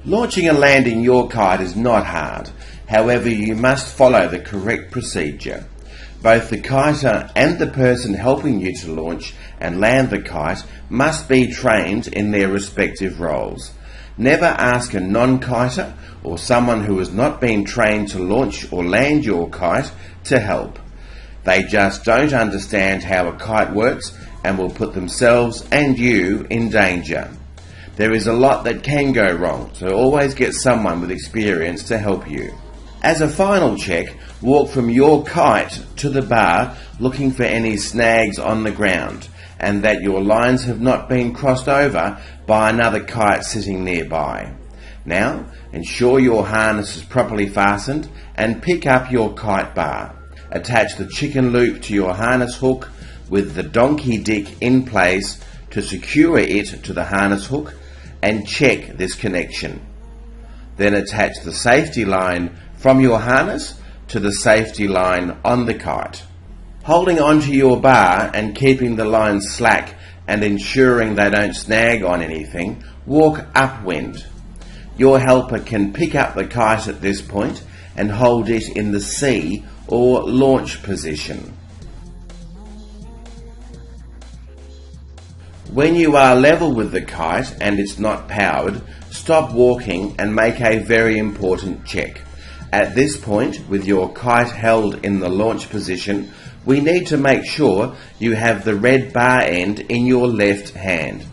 Launching and landing your kite is not hard. However, you must follow the correct procedure. Both the kiter and the person helping you to launch and land the kite must be trained in their respective roles. Never ask a non-kiter or someone who has not been trained to launch or land your kite to help. They just don't understand how a kite works and will put themselves and you in danger. There is a lot that can go wrong, so always get someone with experience to help you. As a final check, walk from your kite to the bar looking for any snags on the ground and that your lines have not been crossed over by another kite sitting nearby. Now, ensure your harness is properly fastened and pick up your kite bar. Attach the chicken loop to your harness hook with the donkey dick in place to secure it to the harness hook and check this connection. Then attach the safety line from your harness to the safety line on the kite. Holding onto your bar and keeping the lines slack and ensuring they don't snag on anything, walk upwind. Your helper can pick up the kite at this point and hold it in the C or launch position. When you are level with the kite and it's not powered, stop walking and make a very important check. At this point, with your kite held in the launch position, we need to make sure you have the red bar end in your left hand.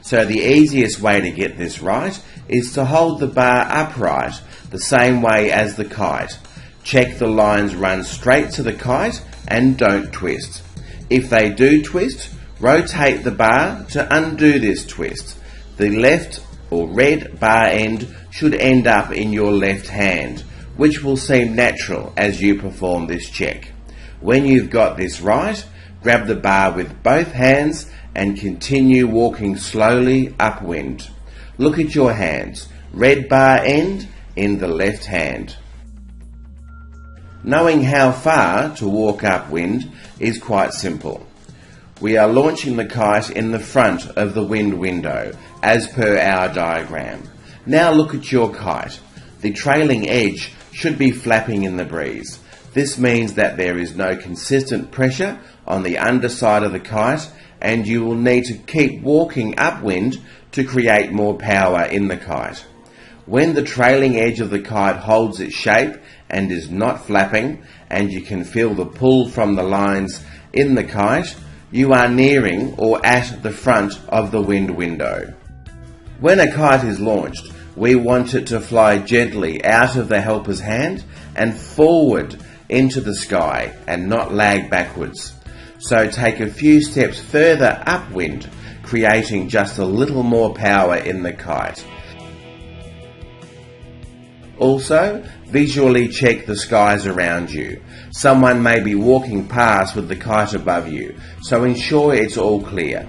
So the easiest way to get this right is to hold the bar upright the same way as the kite. Check the lines run straight to the kite and don't twist. If they do twist, rotate the bar to undo this twist. The left or red bar end should end up in your left hand, which will seem natural as you perform this check. When you've got this right, grab the bar with both hands and continue walking slowly upwind. Look at your hands, red bar end in the left hand. Knowing how far to walk upwind is quite simple. We are launching the kite in the front of the wind window, as per our diagram. Now look at your kite. The trailing edge should be flapping in the breeze. This means that there is no consistent pressure on the underside of the kite and you will need to keep walking upwind to create more power in the kite. When the trailing edge of the kite holds its shape and is not flapping and you can feel the pull from the lines in the kite, you are nearing or at the front of the wind window. When a kite is launched, we want it to fly gently out of the helper's hand and forward into the sky and not lag backwards. So take a few steps further upwind, creating just a little more power in the kite. Also, visually check the skies around you. Someone may be walking past with the kite above you, so ensure it's all clear.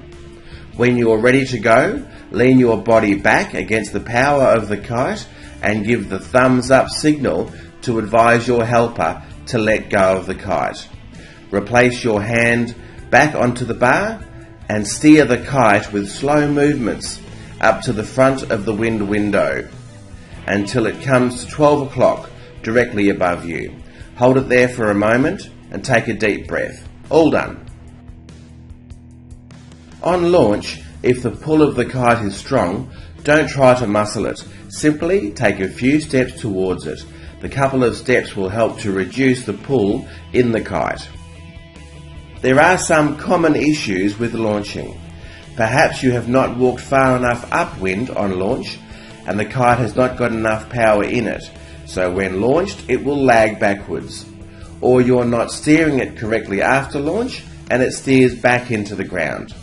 When you're ready to go, lean your body back against the power of the kite and give the thumbs up signal to advise your helper to let go of the kite. Replace your hand back onto the bar and steer the kite with slow movements up to the front of the wind window until it comes to 12 o'clock directly above you. Hold it there for a moment and take a deep breath. All done. On launch, if the pull of the kite is strong, don't try to muscle it. Simply take a few steps towards it. The couple of steps will help to reduce the pull in the kite. There are some common issues with launching. Perhaps you have not walked far enough upwind on launch and the kite has not got enough power in it, so when launched it will lag backwards. Or you're not steering it correctly after launch and it steers back into the ground.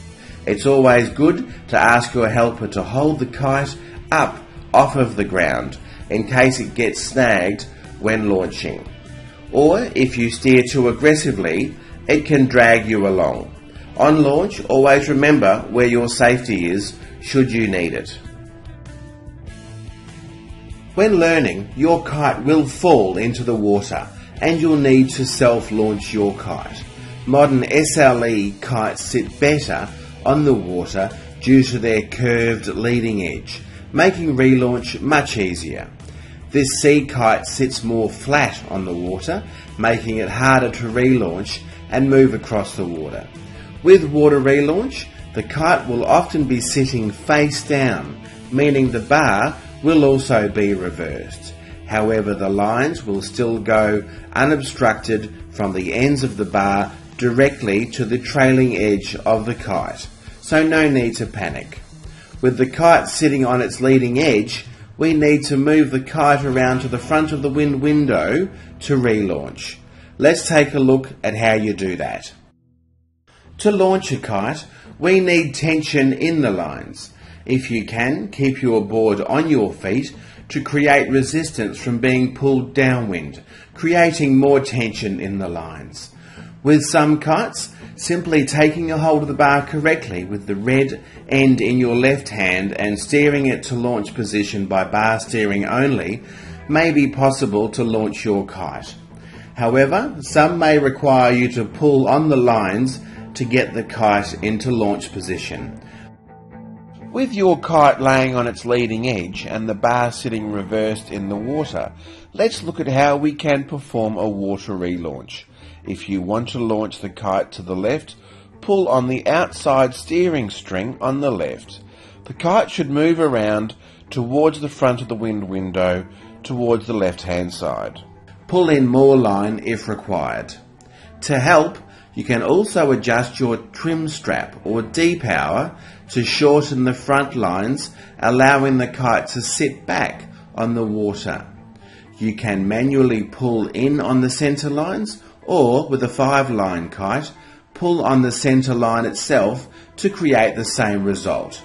It's always good to ask your helper to hold the kite up off of the ground in case it gets snagged when launching. Or if you steer too aggressively, it can drag you along. On launch, always remember where your safety is should you need it. When learning, your kite will fall into the water and you'll need to self-launch your kite. Modern SLE kites sit better on the water due to their curved leading edge, making relaunch much easier. This sea kite sits more flat on the water, making it harder to relaunch and move across the water. With water relaunch, the kite will often be sitting face down, meaning the bar will also be reversed. However, the lines will still go unobstructed from the ends of the bar directly to the trailing edge of the kite, so no need to panic. With the kite sitting on its leading edge, we need to move the kite around to the front of the wind window to relaunch. Let's take a look at how you do that. To launch a kite, we need tension in the lines. If you can, keep your board on your feet to create resistance from being pulled downwind, creating more tension in the lines. With some kites, simply taking a hold of the bar correctly with the red end in your left hand and steering it to launch position by bar steering only may be possible to launch your kite. However, some may require you to pull on the lines to get the kite into launch position. With your kite laying on its leading edge and the bar sitting reversed in the water, let's look at how we can perform a water relaunch. If you want to launch the kite to the left, pull on the outside steering string on the left. The kite should move around towards the front of the wind window, towards the left-hand side. Pull in more line if required. To help, you can also adjust your trim strap or D-power to shorten the front lines, allowing the kite to sit back on the water. You can manually pull in on the centre lines, or with a 5-line kite, pull on the centre line itself to create the same result.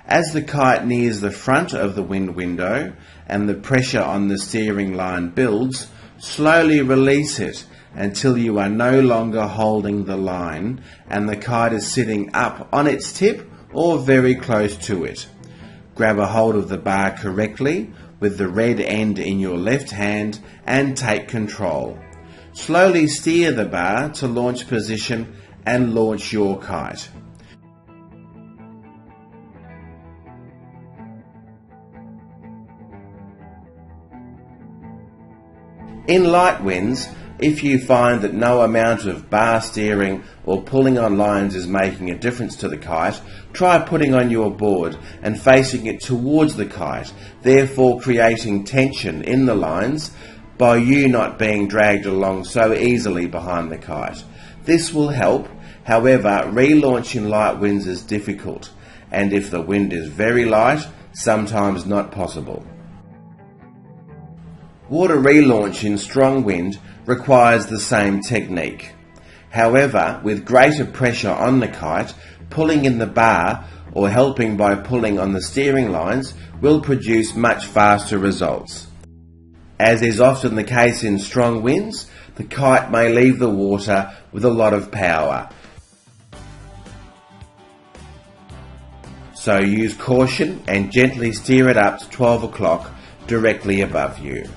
As the kite nears the front of the wind window and the pressure on the steering line builds, slowly release it until you are no longer holding the line and the kite is sitting up on its tip or very close to it. Grab a hold of the bar correctly with the red end in your left hand and take control. Slowly steer the bar to launch position and launch your kite. In light winds, if you find that no amount of bar steering or pulling on lines is making a difference to the kite, try putting on your board and facing it towards the kite, therefore creating tension in the lines by you not being dragged along so easily behind the kite. This will help. However, relaunch in light winds is difficult, and if the wind is very light, sometimes not possible. Water relaunch in strong wind requires the same technique. However, with greater pressure on the kite, pulling in the bar or helping by pulling on the steering lines will produce much faster results. As is often the case in strong winds, the kite may leave the water with a lot of power. So use caution and gently steer it up to 12 o'clock directly above you.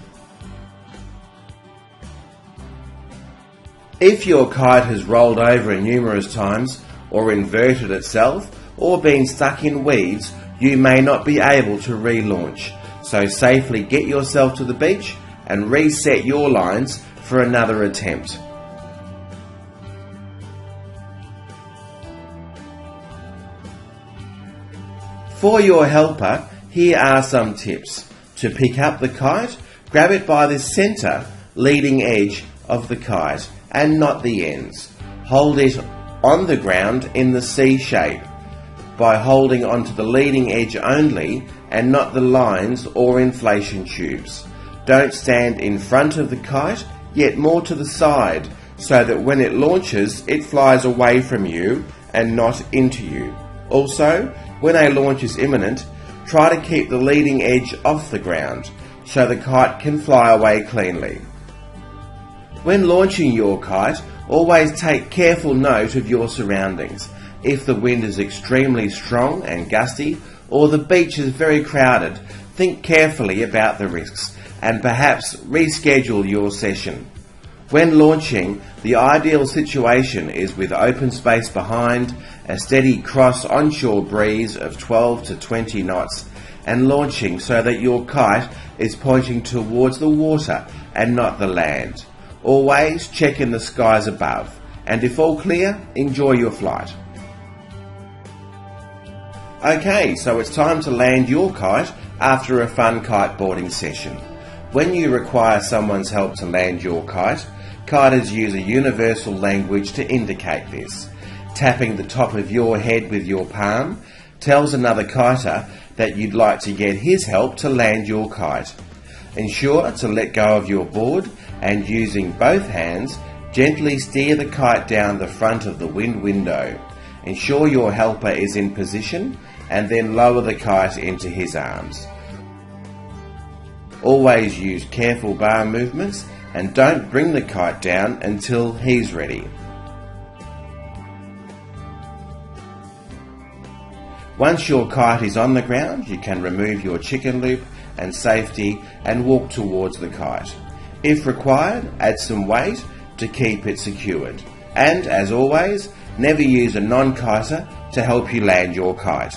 If your kite has rolled over numerous times or inverted itself or been stuck in weeds, you may not be able to relaunch. So safely get yourself to the beach and reset your lines for another attempt. For your helper, here are some tips. To pick up the kite, grab it by the centre leading edge of the kite and not the ends. Hold it on the ground in the C shape by holding onto the leading edge only and not the lines or inflation tubes. Don't stand in front of the kite, yet more to the side, so that when it launches, it flies away from you and not into you. Also, when a launch is imminent, try to keep the leading edge off the ground, so the kite can fly away cleanly. When launching your kite, always take careful note of your surroundings. If the wind is extremely strong and gusty, or the beach is very crowded, think carefully about the risks and perhaps reschedule your session. When launching, the ideal situation is with open space behind, a steady cross onshore breeze of 12 to 20 knots, and launching so that your kite is pointing towards the water and not the land. Always check in the skies above, and if all clear, enjoy your flight. Okay, so it's time to land your kite after a fun kiteboarding session. When you require someone's help to land your kite, kiters use a universal language to indicate this. Tapping the top of your head with your palm tells another kiter that you'd like to get his help to land your kite. Ensure to let go of your board and using both hands, gently steer the kite down the front of the wind window. Ensure your helper is in position and then lower the kite into his arms. Always use careful bar movements and don't bring the kite down until he's ready. Once your kite is on the ground, you can remove your chicken loop and safety and walk towards the kite. If required, add some weight to keep it secured. And as always, never use a non-kiter to help you land your kite.